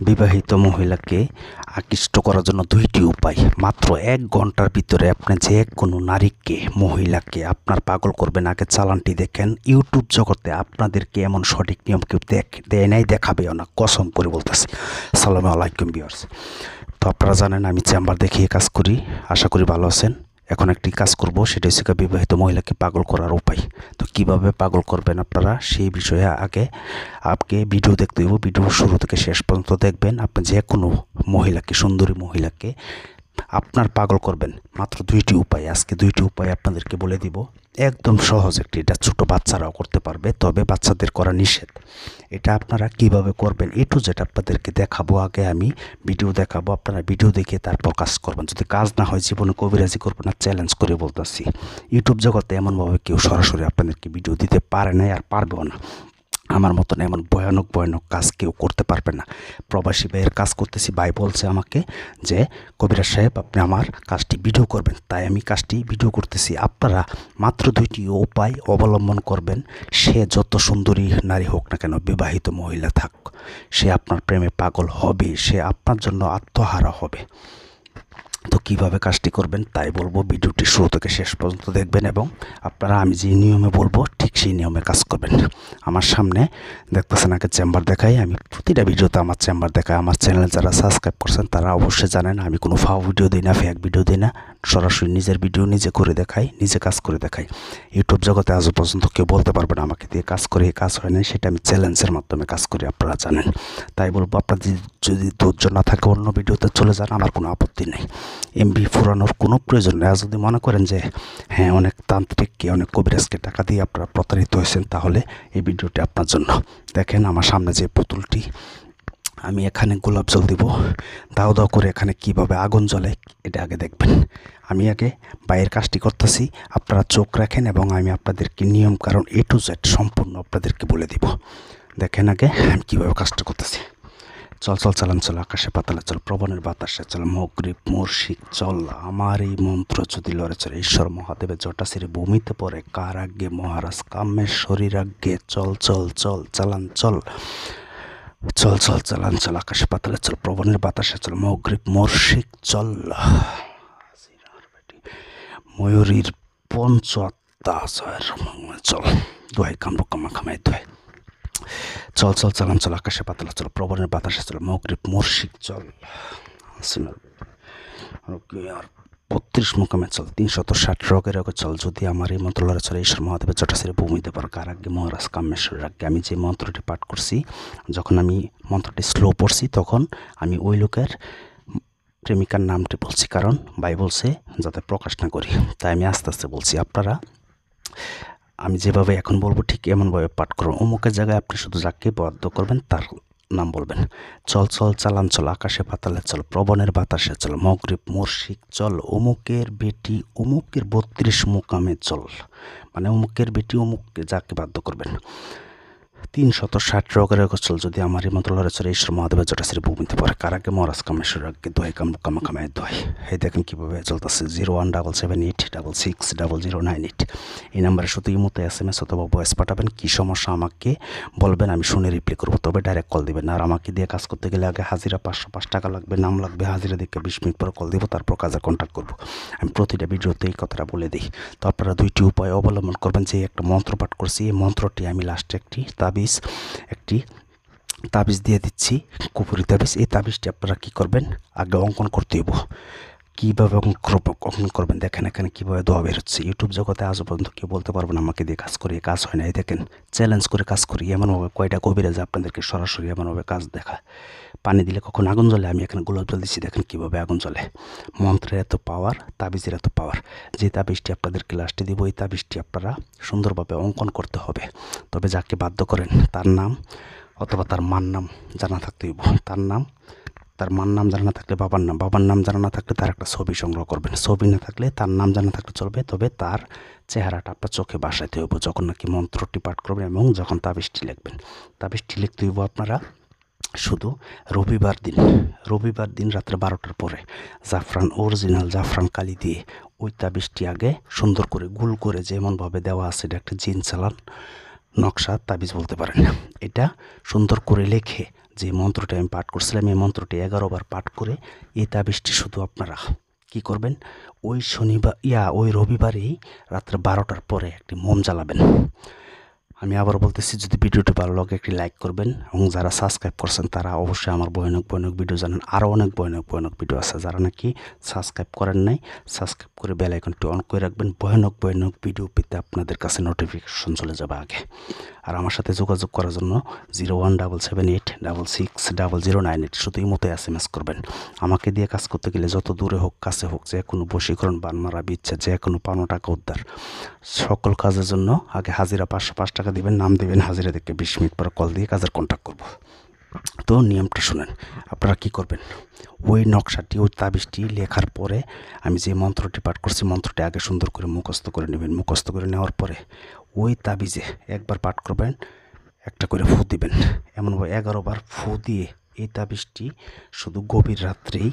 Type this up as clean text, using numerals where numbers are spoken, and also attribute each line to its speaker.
Speaker 1: বিবাহিত মহিলাকে আকৃষ্ট করার জন্য 2টি উপায়। মাত্র 1 ঘন্টার ভিতরে আপনি যে কোনো নারীকে, মহিলাকে আপনার পাগল করবেন। আগে চালানটি দেখেন। ইউটিউব জগতে আপনাদেরকে এমন সঠিক নিয়ম কেউ দেয় নাই, দেখাবেও না, কসম করে বলতেছি। আসসালামু আলাইকুম ভিউয়ার্স। তো আপনারা জানেন আমি চেম্বার দেখিয়ে কাজ করি, আশা করি ভালো আছেন। এখন একটি কাজ করব, সেটা হচ্ছে বিবাহিত মহিলাকে পাগল করার উপায়। তো কিভাবে পাগল করবেন আপনারা সেই বিষয়ে আগে আপনি ভিডিও দেখতে হইব। ভিডিও শুরু থেকে শেষ পর্যন্ত দেখবেন। আপনি যে কোনো মহিলাকে, সুন্দরী মহিলাকে আপনার পাগল করবেন মাত্র 2টি উপায়। আজকে 2টি উপায় আপনাদেরকে বলে দিব। একদম সহজ একটি, এটা ছোট বাচ্চারাও করতে পারবে, তবে বাচ্চাদের করা নিষেধ। এটা আপনারা কিভাবে করবেন যেটা আপনাদেরকে দেখাবো। আগে আমি ভিডিও দেখাবো, আপনারা ভিডিও দেখে তারপর কাজ করবেন। যদি কাজ না হয় জীবনে কবিরাজি করবেন না, চ্যালেঞ্জ করে বলতেছি। ইউটিউব জগতে এমনভাবে কেউ সরাসরি আপনাদেরকে ভিডিও দিতে পারে না, আর পারবেও না। আমার মতন এমন ভয়ানক কাজ কেউ করতে পারবে না। প্রবাসী ভাইয়ের কাজ করতেছি, ভাই বলছে আমাকে যে কবিরাজ সাহেব আপনি আমার কাজটি ভিডিও করবেন, তাই আমি কাজটি ভিডিও করতেছি। আপনারা মাত্র 2টি উপায় অবলম্বন করবেন। সে যত সুন্দরী নারী হোক না কেন, বিবাহিত মহিলা থাক, সে আপনার প্রেমে পাগল হবে, সে আপনার জন্য আত্মহারা হবে। তো কীভাবে কাজটি করবেন তাই বলবো। ভিডিওটি শুরু থেকে শেষ পর্যন্ত দেখবেন এবং আপনারা আমি যে নিয়মে বলবো ঠিক সেই নিয়মে কাজ করবেন। আমার সামনে দেখতেছেন আগে চেম্বার দেখাই। আমি প্রতিটা ভিডিওতে আমার চেম্বার দেখাই। আমার চ্যানেলে যারা সাবস্ক্রাইব করছেন তারা অবশ্যই জানেন আমি কোনো ফাও ভিডিও দিই না, ফেক ভিডিও দিই না। সরাসরি নিজের ভিডিও নিজে করে দেখাই, নিজে কাজ করে দেখাই। ইউটিউব জগতে আজও পর্যন্ত কেউ বলতে পারবে না আমাকে দিয়ে কাজ করে কাজ হয় না, সেটা আমি চ্যালেঞ্জের মাধ্যমে কাজ করি, আপনারা জানেন। তাই বলবো আপনাদের যদি ধৈর্য না থাকে অন্য ভিডিওতে চলে যান, আমার কোনো আপত্তি নেই। এমবি ফুরানোর কোনো প্রয়োজন নেই। আর যদি মনে করেন যে হ্যাঁ অনেক তান্ত্রিককে, অনেক কবিরাজকে টাকা দিয়ে আপনারা প্রতারিত হয়েছেন, তাহলে এই ভিডিওটি আপনার জন্য। দেখেন আমার সামনে যে পুতুলটি, আমি এখানে গোলাপ জল দিব, দাও দাও করে এখানে কিভাবে আগুন জ্বলে এটা আগে দেখবেন। আমি আগে বাইরের কাজটি করতেছি, আপনারা চোখ রাখেন এবং আমি আপনাদেরকে নিয়ম কারণ A to Z সম্পূর্ণ আপনাদেরকে বলে দিব। দেখেন আগে আমি কীভাবে কাজটা করতেছি। চল চল চালান চল, আকাশে পাতালে চল, প্রবণের বাতাসে চল, মগ্রিব মর্শিক চল, আমার এই মন্ত্র যদি লড়ে চলে, ঈশ্বর মহাদেবের জটাশিরে ভূমিতে পড়ে, কার আজ্ঞে মহারাজ কামেশ্বরীর আজ্ঞে, চল চল চল চালান চল, চল চল চালান চল, আকাশে পাতালে চল, প্রবণের বাতাসে চল, মগ্রিব মর্শিক চল, ময়ূরীর পঞ্চ আত্মা চল, দোহাই কামরু কামা খামাই দোহাই, চল চল চালান চল, আকাশে পাতালে চল, প্রবণের বাতাসে চল, মগ্রিব মর্শিক চল, আর 32 মোকামে চল, 360 রোগের আগে চল, যদি আমার এই মন্ত্র লড়ে চলে, ঈশ্বর মহাদেবের জটাশিরে ভূমিতে পড়ে, কার আজ্ঞে মহারাজ কামেশ্বরের আজ্ঞে। আমি যে মন্ত্রটি পাঠ করছি, যখন আমি মন্ত্রটি স্লো পড়ছি তখন আমি ওই লোকের প্রেমিকার নামটি বলছি, কারণ ভাই বলছে যাতে প্রকাশ না করি, তাই আমি আস্তে আস্তে বলছি। আপনারা আমি যেভাবে এখন বলবো ঠিক এমনভাবে পাঠ করুন। অমুকের জায়গায় আপনি শুধু যাকে বরাদ্দ করবেন তার নাম বলবেন। চল চল চালান চল, আকাশে পাতালে চল, প্রবণের বাতাসে চল, মগ্রিব মর্শিক চল, অমুকের বেটি অমুকের 32 মোকামে চল, মানে অমুকের বেটি অমুককে যাকে বাধ্য করবেন, 360 রোগের আগে চল, যদি আমার এই মন্ত্র লড়ে চলে, ঈশ্বর মহাদেবের জটাশিরে ভূমিতে পড়ে, কার আগে মহারাজ কামেশ্বরের আগে, দোহাই কামরু কামা খামায় দোহাই। এই দেখেন কীভাবে চলতেছে। 017786000988 এই নাম্বারে শুধু ইমোতে SMS অথবা ভয়েস পাঠাবেন। কী সমস্যা আমাকে বলবেন, আমি শুনে রিপ্লাই করবো, তবে ডাইরেক্ট কল দিবেন। আর আমাকে দিয়ে কাজ করতে গেলে আগে হাজিরা 505 টাকা লাগবে, নাম লাগবে, হাজিরা দেখে 20 মিনিট পরে কল দিব, তারপর কাজে কন্ট্যাক্ট করবো। আমি প্রতিটা ভিডিওতে এই কথাটা বলে দিই। তো আপনারা 2টি উপায় অবলম্বন করবেন। যে একটা মন্ত্র পাঠ করছি, এই মন্ত্রটি আমি লাস্টে একটি তাবিজ দিয়ে দিচ্ছি, কুপুরি তাবিজ। এই তাবিজটি আপনারা কী করবেন, আগে অঙ্কন করতে হইব। কীভাবে অঙ্কন করবেন দেখেন এখানে কীভাবে দোয়া বেরোচ্ছে। ইউটিউব জগতে আজও পর্যন্ত কেউ বলতে পারবেন না আমাকে দিয়ে কাজ করি, কাজ হয় না। এই দেখেন চ্যালেঞ্জ করে কাজ করি, এমনভাবে কয়টা কবিরাজ আপনাদেরকে সরাসরি এমনভাবে কাজ দেখা। পানি দিলে কখন আগুন জ্বলে, আমি এখানে গোলাপ জল দিচ্ছি, দেখেন কীভাবে আগুন জ্বলে। মন্ত্রের এত পাওয়ার, তাবিজের এত পাওয়ার। যে তাবিজটি আপনাদেরকে লাস্টে দিব, এই তাবিজটি আপনারা সুন্দরভাবে অঙ্কন করতে হবে। তবে যাকে বাধ্য করেন তার নাম অথবা তার মার নাম জানা থাকতে হইব। তার মার নাম জানা না থাকলে বাবার নাম জানা না থাকলে তার একটা ছবি সংগ্রহ করবেন। ছবি না থাকলে তার নাম জানা থাকলে চলবে, তবে তার চেহারাটা আপনার চোখে বাসাইতে হইব যখন নাকি মন্ত্রটি পাঠ করবেন এবং যখন তাবিজটি লিখবেন। তাবিজটি লিখতে হইব আপনারা শুধু রবিবার দিন রাত্রে 12টার পরে জাফরান, অরিজিনাল জাফরান কালি দিয়ে ওই তাবিজটি আগে সুন্দর করে গোল করে যেমনভাবে দেওয়া আছে, এটা একটা জিন চালান নকশা তাবিজ বলতে পারেন। এটা সুন্দর করে লিখে যে মন্ত্রটি আমি পাঠ করছিলাম এই মন্ত্রটি 11 বার পাঠ করে এই তাবিজটি শুধু আপনারা কি করবেন, ওই রবিবারেই রাত্রে 12টার পরে একটি মোম জ্বালাবেন। আমি আবার বলতেছি, যদি ভিডিওটি ভালো লাগে একটি লাইক করবেন, এবং যারা সাবস্ক্রাইব করছেন তারা অবশ্যই আমার ভয়ানক ভিডিও জানেন, আরও অনেক ভয়ানক ভিডিও আছে। যারা নাকি সাবস্ক্রাইব করেন নাই, সাবস্ক্রাইব করে বেল আইকনটি অন করে রাখবেন। ভয়ানক ভিডিও পেতে আপনাদের কাছে নোটিফিকেশন চলে যাবে আগে। আর আমার সাথে যোগাযোগ করার জন্য 0177860098 শুধু এই মতো SMS করবেন। আমাকে দিয়ে কাজ করতে গেলে যত দূরে হোক কাছে হোক, যে কোনো বশীকরণ, বানমারা, বিচ্ছা, যে কোনো 15 টাকা উদ্ধার, সকল কাজের জন্য আগে হাজিরা 505 টাকা দিবেন, নাম দিবেন, হাজিরা দেখে 20 মিনিট পর কল দিয়ে কাজের কন্ট্যাক্ট করব। তো নিয়মটা শুনেন, আপনারা কি করবেন, ওই নকশাটি, ওই তাবিজটি লেখার পরে আমি যে মন্ত্রটি পাঠ করছি মন্ত্রটি আগে সুন্দর করে মুখস্থ করে নেবেন। মুখস্থ করে নেওয়ার পরে ওই তাবিজে একবার পাঠ করবেন, একটা করে ফু দিবেন, এমনভাবে 11 বার ফু দিয়ে এই তাবিজটি শুধু গভীর রাত্রেই